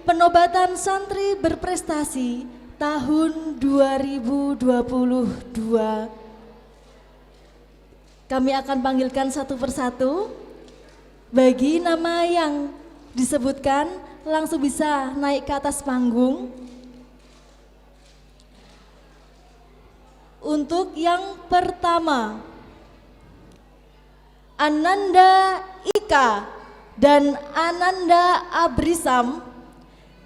penobatan santri berprestasi tahun 2022. Kami akan panggilkan satu persatu. Bagi nama yang disebutkan langsung bisa naik ke atas panggung. Untuk yang pertama, Ananda Ika dan Ananda Abrisam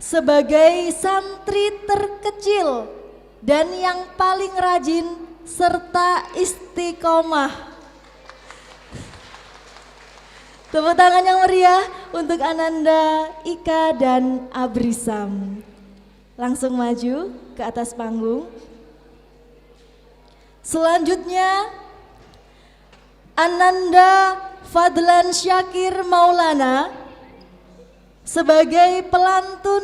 sebagai santri terkecil dan yang paling rajin serta istiqomah. Tepuk tangan yang meriah untuk Ananda Ika dan Abrisam. Langsung maju ke atas panggung. Selanjutnya Ananda Fadlan Syakir Maulana sebagai pelantun,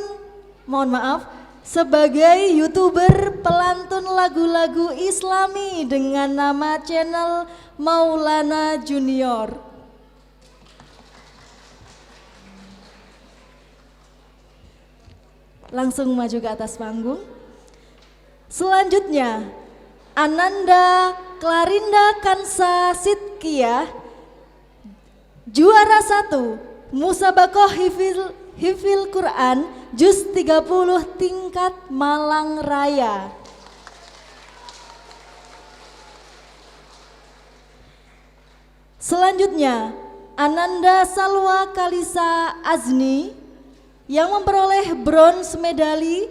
sebagai YouTuber pelantun lagu-lagu Islami dengan nama channel Maulana Junior. Langsung maju ke atas panggung. Selanjutnya Ananda Klarinda Kansa Sitkia, juara 1 Musabakoh Hifil Quran Juz 30 tingkat Malang Raya. Selanjutnya Ananda Salwa Kalisa Azni yang memperoleh bronze medali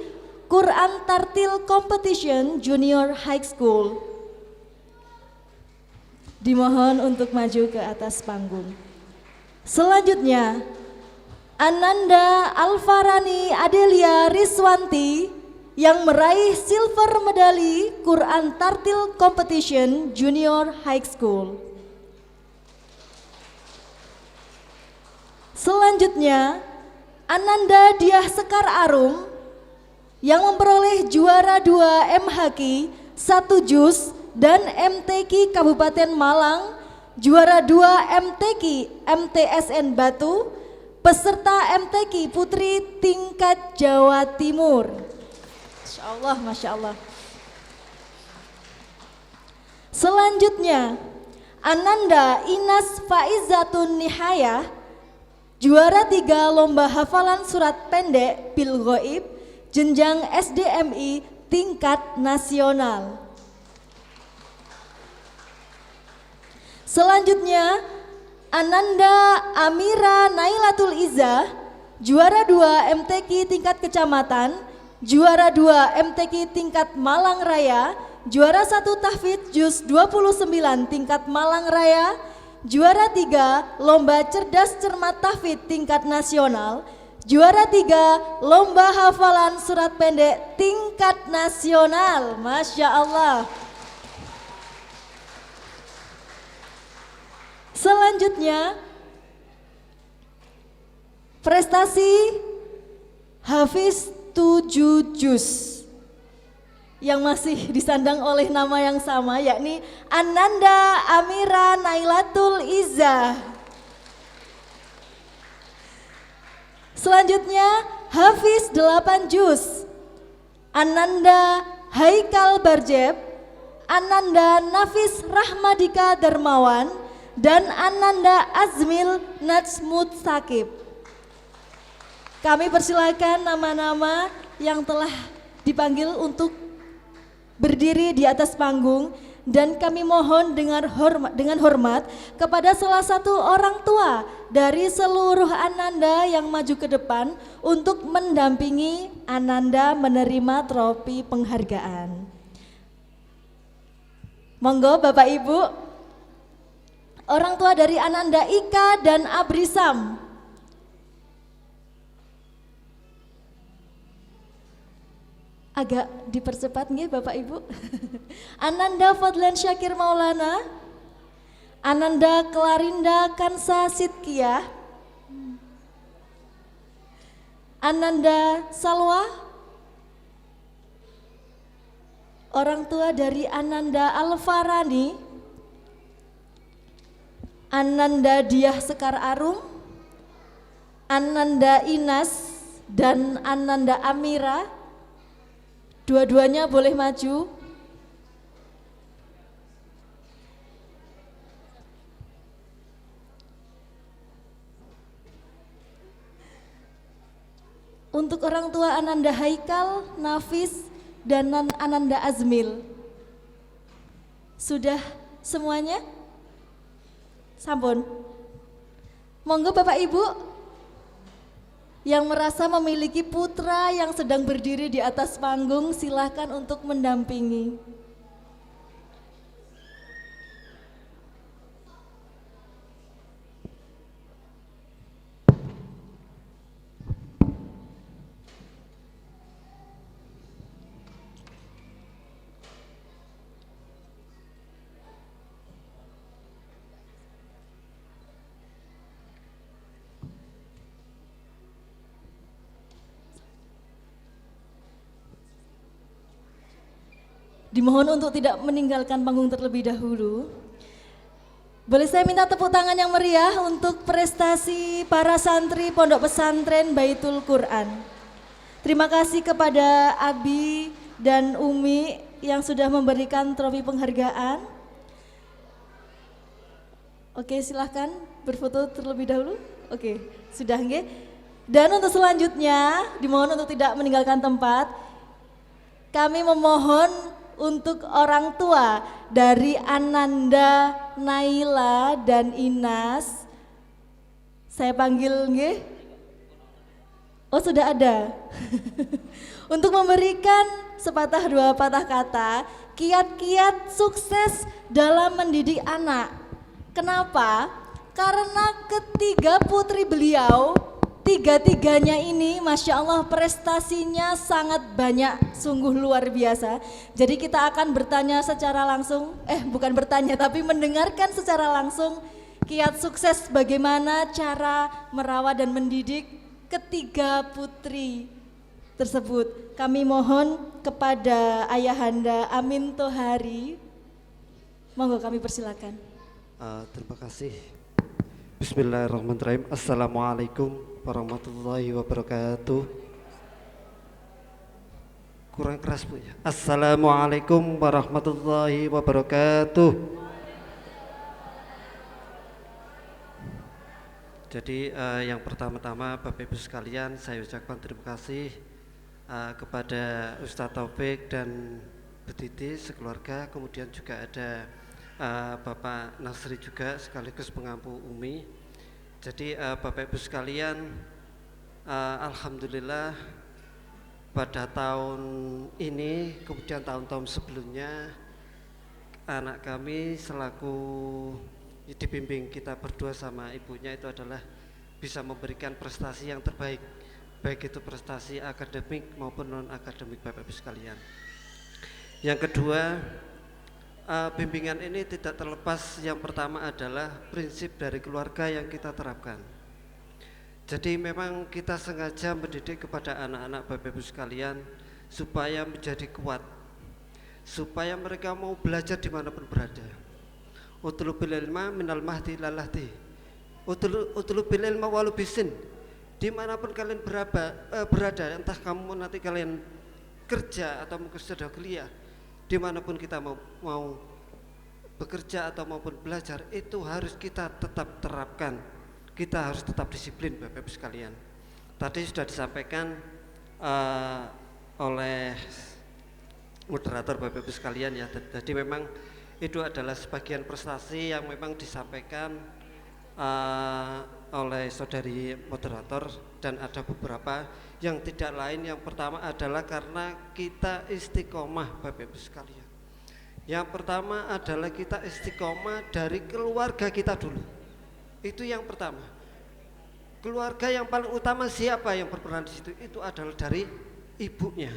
Quran Tartil Competition Junior High School. Dimohon untuk maju ke atas panggung. Selanjutnya Ananda Alfarani Adelia Riswanti yang meraih silver medali Quran Tartil Competition Junior High School. Selanjutnya Ananda Diah Sekar Arum yang memperoleh juara 2 MHQ 1 Juz dan MTQ Kabupaten Malang, juara 2 MTQ MTSN Batu, peserta MTQ Putri tingkat Jawa Timur. Masya Allah, Masya Allah. Selanjutnya Ananda Inas Faizatun Nihayah, juara 3 lomba hafalan surat pendek Bil Ghaib jenjang SDMI tingkat nasional. Selanjutnya Ananda Amira Nailatul Izzah, juara 2 MTQ tingkat kecamatan, juara 2 MTQ tingkat Malang Raya, juara 1 tahfidz Juz 29 tingkat Malang Raya, juara 3 lomba cerdas cermat tahfidz tingkat nasional, juara 3 lomba hafalan surat pendek tingkat nasional. Masya Allah. Selanjutnya prestasi Hafiz 7 Juz yang masih disandang oleh nama yang sama, yakni Ananda Amira Nailatul Izzah. Selanjutnya Hafiz 8 Juz Ananda Haikal Barjeb, Ananda Nafis Rahmadika Darmawan, dan Ananda Azmil Najmud Sakib. Kami persilakan nama-nama yang telah dipanggil untuk berdiri di atas panggung, dan kami mohon dengan hormat kepada salah satu orang tua dari seluruh Ananda yang maju ke depan untuk mendampingi Ananda menerima trofi penghargaan. Monggo Bapak Ibu, orang tua dari Ananda Ika dan Abrisam. Agak dipercepat nggih Bapak Ibu. Ananda Fadlan Syakir Maulana, Ananda Klarinda Kansa Sitkia, Ananda Salwa, orang tua dari Ananda Alfarani, Ananda Diah Sekar Arum, Ananda Inas, dan Ananda Amira. Dua-duanya boleh maju. Untuk orang tua Ananda Haikal, Nafis, dan Ananda Azmil. Sudah semuanya? Sampun. Monggo Bapak Ibu yang merasa memiliki putra yang sedang berdiri di atas panggung, silahkan untuk mendampingi. Dimohon untuk tidak meninggalkan panggung terlebih dahulu. Boleh saya minta tepuk tangan yang meriah untuk prestasi para santri Pondok Pesantren Baitul Quran. Terima kasih kepada Abi dan Umi yang sudah memberikan trofi penghargaan. Oke, silahkan berfoto terlebih dahulu. Oke, sudah nggih. Dan untuk selanjutnya dimohon untuk tidak meninggalkan tempat. Kami memohon untuk orang tua dari Ananda, Naila, dan Inas. Saya panggil nggih. Oh, sudah ada. Untuk memberikan sepatah dua patah kata, kiat-kiat sukses dalam mendidik anak. Kenapa? Karena ketiga putri beliau, tiga-tiganya ini Masya Allah prestasinya sangat banyak, sungguh luar biasa. Jadi kita akan bertanya secara langsung, bukan bertanya tapi mendengarkan secara langsung kiat sukses bagaimana cara merawat dan mendidik ketiga putri tersebut. Kami mohon kepada Ayahanda Amin Tohari, monggo kami persilakan. Terima kasih. Bismillahirrahmanirrahim. Assalamualaikum warahmatullahi wabarakatuh. Kurang keras Bu ya. Assalamualaikum warahmatullahi wabarakatuh. Jadi yang pertama-tama Bapak Ibu sekalian, saya ucapkan terima kasih kepada Ustadz Taufik dan Bu Titi sekeluarga, kemudian juga ada Bapak Nasri juga sekaligus pengampu Umi. Jadi Bapak Ibu sekalian, alhamdulillah pada tahun ini kemudian tahun-tahun sebelumnya anak kami selaku dibimbing kita berdua sama ibunya itu adalah bisa memberikan prestasi yang terbaik, baik itu prestasi akademik maupun non akademik Bapak Ibu sekalian. Yang kedua, bimbingan ini tidak terlepas, yang pertama adalah prinsip dari keluarga yang kita terapkan. Jadi memang kita sengaja mendidik kepada anak-anak Bapak Ibu sekalian supaya menjadi kuat, supaya mereka mau belajar dimanapun berada. Utlubil ilma minal mahdi ilal lahdi, utlubil ilma walau bisin. Dimanapun kalian berada, entah kamu nanti kalian kerja atau mungkin sudah kuliah, dimanapun kita mau bekerja atau maupun belajar, itu harus kita tetap terapkan. Kita harus tetap disiplin Bapak Ibu sekalian. Tadi sudah disampaikan oleh moderator Bapak Ibu sekalian ya. Jadi memang itu adalah sebagian prestasi yang memang disampaikan oleh saudari moderator, dan ada beberapa yang tidak lain. Yang pertama adalah karena kita istiqomah Bapak Ibu sekalian. Yang pertama adalah kita istiqomah dari keluarga kita dulu. Itu yang pertama. Keluarga yang paling utama siapa yang berperan di situ? Itu adalah dari ibunya.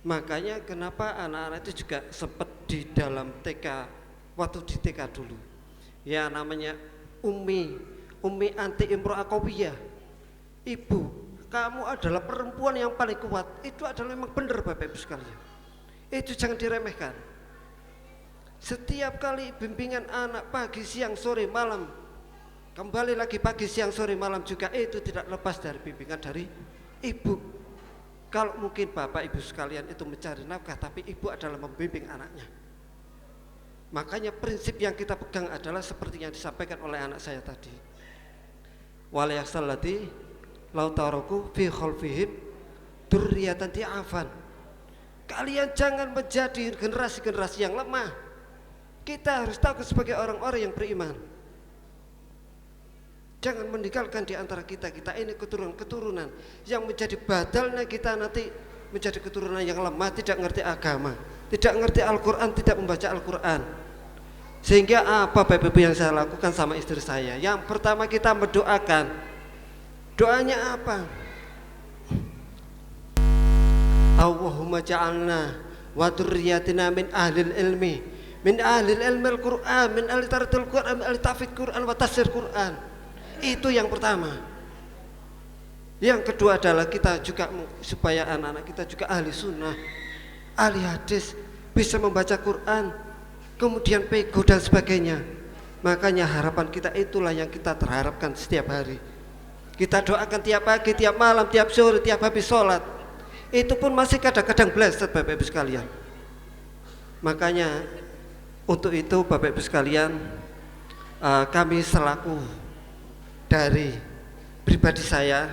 Makanya kenapa anak-anak itu juga sempat di dalam TK, waktu di TK dulu. Ya namanya Umi anti imro'ah qawiyah. Ibu, kamu adalah perempuan yang paling kuat. Itu adalah memang benar Bapak Ibu sekalian. Itu jangan diremehkan. Setiap kali bimbingan anak pagi, siang, sore, malam, kembali lagi pagi, siang, sore, malam juga, itu tidak lepas dari bimbingan dari Ibu, kalau mungkin bapak ibu sekalian itu mencari nafkah, tapi ibu adalah membimbing anaknya. Makanya prinsip yang kita pegang adalah seperti yang disampaikan oleh anak saya tadi. Wal yaksallati lau taraku fi khalfihim dzurriyyatan di'afan. Kalian jangan menjadi generasi-generasi yang lemah. Kita harus takut sebagai orang-orang yang beriman. Jangan meninggalkan di antara kita ini keturunan-keturunan yang menjadi badalnya kita nanti menjadi keturunan yang lemah, tidak ngerti agama, tidak ngerti Al-Quran, tidak membaca Al-Quran. Sehingga apa Bapak Ibu yang saya lakukan sama istri saya? Yang pertama kita mendoakan. Doanya apa? Allahumma ja'alna wa dzurriyyatina min ahlil ilmi, min ahlil ilmi al-Quran, min ahli tartil Quran, min ahli tahfidz Quran wa tafsir Quran. Itu yang pertama. Yang kedua adalah kita juga supaya anak-anak kita juga ahli sunnah, ahli hadis, bisa membaca Quran, kemudian pego dan sebagainya. Makanya harapan kita itulah yang kita terharapkan setiap hari. Kita doakan tiap pagi, tiap malam, tiap sore, tiap habis sholat. Itu pun masih kadang-kadang bleset Bapak Ibu sekalian. Makanya untuk itu Bapak Ibu sekalian, kami selaku dari pribadi saya,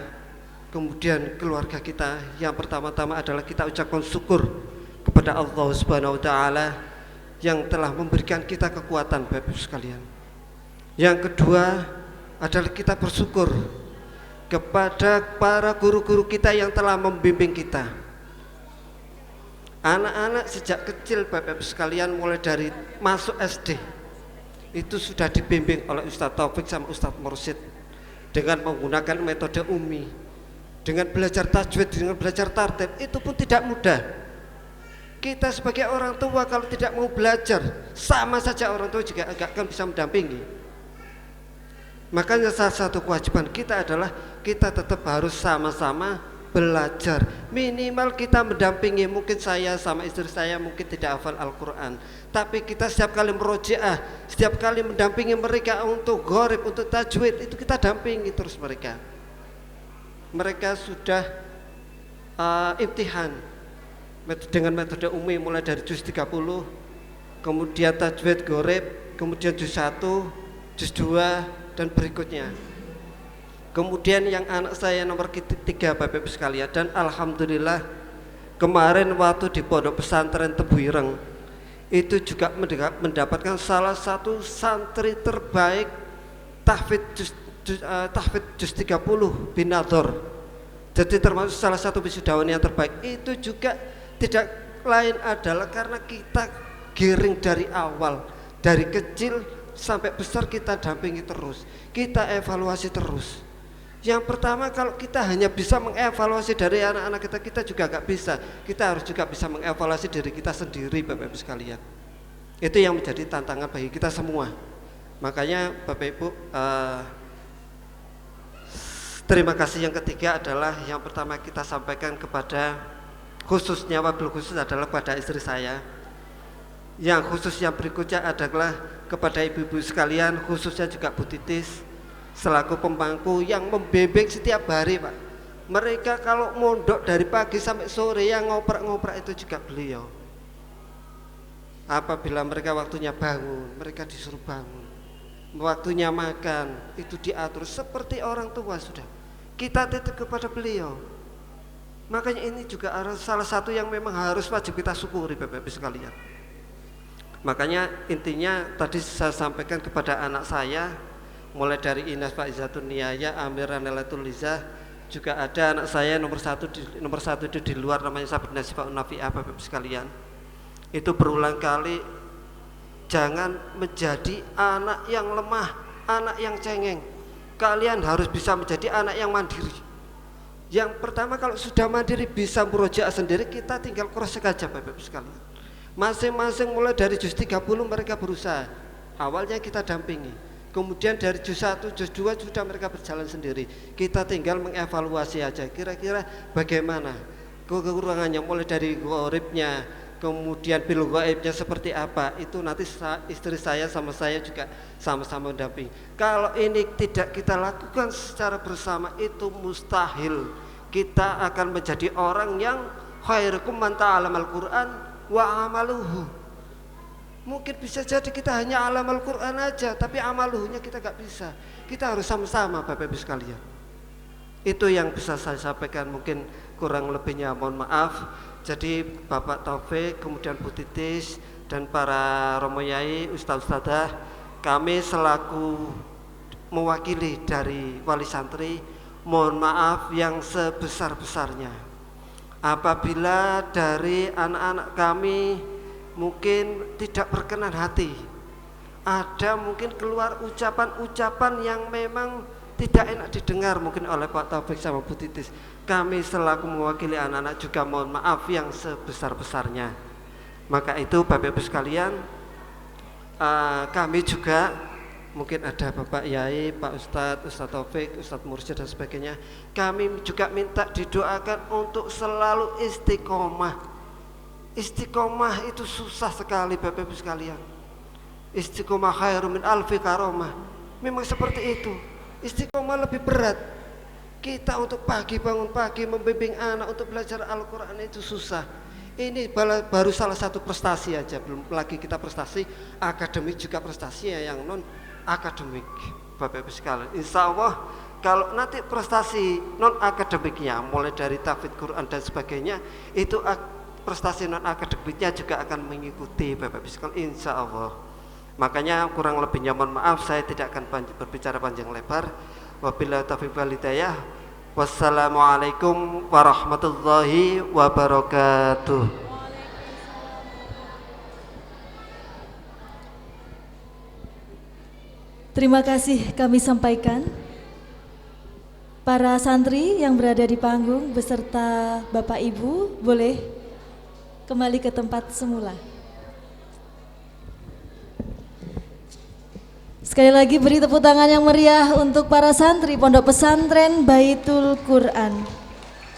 kemudian keluarga kita, yang pertama-tama adalah kita ucapkan syukur kepada Allah Subhanahu wa taala yang telah memberikan kita kekuatan Bapak Ibu sekalian. Yang kedua adalah kita bersyukur kepada para guru-guru kita yang telah membimbing kita. Anak-anak sejak kecil Bapak Ibu sekalian, mulai dari masuk SD itu sudah dibimbing oleh Ustadz Taufik sama Ustadz Mursyid dengan menggunakan metode Umi, dengan belajar tajwid, dengan belajar tartib. Itu pun tidak mudah. Kita sebagai orang tua kalau tidak mau belajar, sama saja orang tua juga agak akan bisa mendampingi. Makanya salah satu kewajiban kita adalah kita tetap harus sama-sama belajar. Minimal kita mendampingi. Mungkin saya sama istri saya mungkin tidak hafal Al-Quran, tapi kita setiap kali merojaah, setiap kali mendampingi mereka untuk gharib, untuk tajwid, itu kita dampingi terus mereka. Mereka sudah imtihan dengan metode Umi mulai dari juz 30, kemudian tajwid, gharib, kemudian juz 1, juz 2 dan berikutnya. Kemudian yang anak saya nomor 3 Bapak Ibu sekalian, dan alhamdulillah kemarin waktu di Pondok Pesantren Tebu Ireng itu juga mendapatkan salah satu santri terbaik tahfidz juz 30 binador. Jadi termasuk salah satu wisudawan yang terbaik. Itu juga tidak lain adalah karena kita giring dari awal, dari kecil sampai besar kita dampingi terus, kita evaluasi terus. Yang pertama, kalau kita hanya bisa mengevaluasi dari anak-anak kita juga gak bisa. Kita harus juga bisa mengevaluasi diri kita sendiri Bapak Ibu sekalian. Itu yang menjadi tantangan bagi kita semua. Makanya Bapak Ibu, terima kasih. Yang ketiga adalah yang pertama kita sampaikan kepada, khususnya wabil khusus adalah kepada istri saya. Yang khusus yang berikutnya adalah kepada ibu-ibu sekalian, khususnya juga Bu Titis selaku pemangku yang membimbing setiap hari Pak. Mereka kalau mondok dari pagi sampai sore, yang ngoprak-ngoprak itu juga beliau. Apabila mereka waktunya bangun, mereka disuruh bangun. Waktunya makan itu diatur seperti orang tua sudah. Kita titip kepada beliau. Makanya ini juga salah satu yang memang harus wajib kita syukuri Bapak Ibu sekalian. Makanya intinya tadi saya sampaikan kepada anak saya, mulai dari Inas Pak Izatun Niyaya, Amira Nailatul Lizah, juga ada anak saya nomor satu itu di luar, namanya Sabit Nasifah Unafi'ah Bapak Ibu sekalian. Itu berulang kali, jangan menjadi anak yang lemah, anak yang cengeng. Kalian harus bisa menjadi anak yang mandiri. Yang pertama, kalau sudah mandiri bisa murojaah sendiri, kita tinggal cross saja Bapak Ibu sekalian. Masing-masing mulai dari juz 30 mereka berusaha. Awalnya kita dampingi. Kemudian dari juz 1, juz 2 sudah mereka berjalan sendiri. Kita tinggal mengevaluasi aja, kira-kira bagaimana kekurangannya, mulai dari gharibnya, kemudian bil ghaibnya seperti apa. Itu nanti istri saya sama saya juga sama-sama mendampingi. Kalau ini tidak kita lakukan secara bersama, itu mustahil kita akan menjadi orang yang khairukum man ta'allamal Qur'an wa amaluhu. Mungkin bisa jadi kita hanya alamal Qur'an aja, tapi amaluhunya kita gak bisa. Kita harus sama-sama Bapak Ibu sekalian. Itu yang bisa saya sampaikan, mungkin kurang lebihnya mohon maaf. Jadi Bapak Taufik, kemudian Bu Titis dan para Romo Yai, Ustaz-Ustadzah, kami selaku mewakili dari wali santri mohon maaf yang sebesar-besarnya apabila dari anak-anak kami mungkin tidak berkenan hati, ada mungkin keluar ucapan-ucapan yang memang tidak enak didengar mungkin oleh Pak Taufik sama Bu Titis. Kami selaku mewakili anak-anak juga mohon maaf yang sebesar-besarnya. Maka itu Bapak Ibu sekalian, kami juga mungkin ada Bapak Yai, Pak Ustadz, Ustadz Taufik, Ustadz Mursyid dan sebagainya. Kami juga minta didoakan untuk selalu istiqomah. Istiqomah itu susah sekali Bapak Ibu sekalian. Istiqomah khairum min alfi karomah. Memang seperti itu. Istiqomah lebih berat. Kita untuk pagi bangun pagi membimbing anak untuk belajar Al-Quran itu susah. Ini baru salah satu prestasi aja, belum lagi kita prestasi akademik juga prestasi yang non akademik Bapak Ibu sekalian. Insya Allah kalau nanti prestasi non akademiknya mulai dari tahfidz Quran dan sebagainya, itu prestasi non akademiknya juga akan mengikuti Bapak Ibu sekalian, insya Allah. Makanya kurang lebihnya mohon maaf, saya tidak akan berbicara panjang lebar. Wabillahi taufiq wal hidayah. Wassalamualaikum warahmatullahi wabarakatuh. Terima kasih kami sampaikan. Para santri yang berada di panggung beserta Bapak Ibu boleh kembali ke tempat semula. Sekali lagi beri tepuk tangan yang meriah untuk para santri Pondok Pesantren Baitul Quran.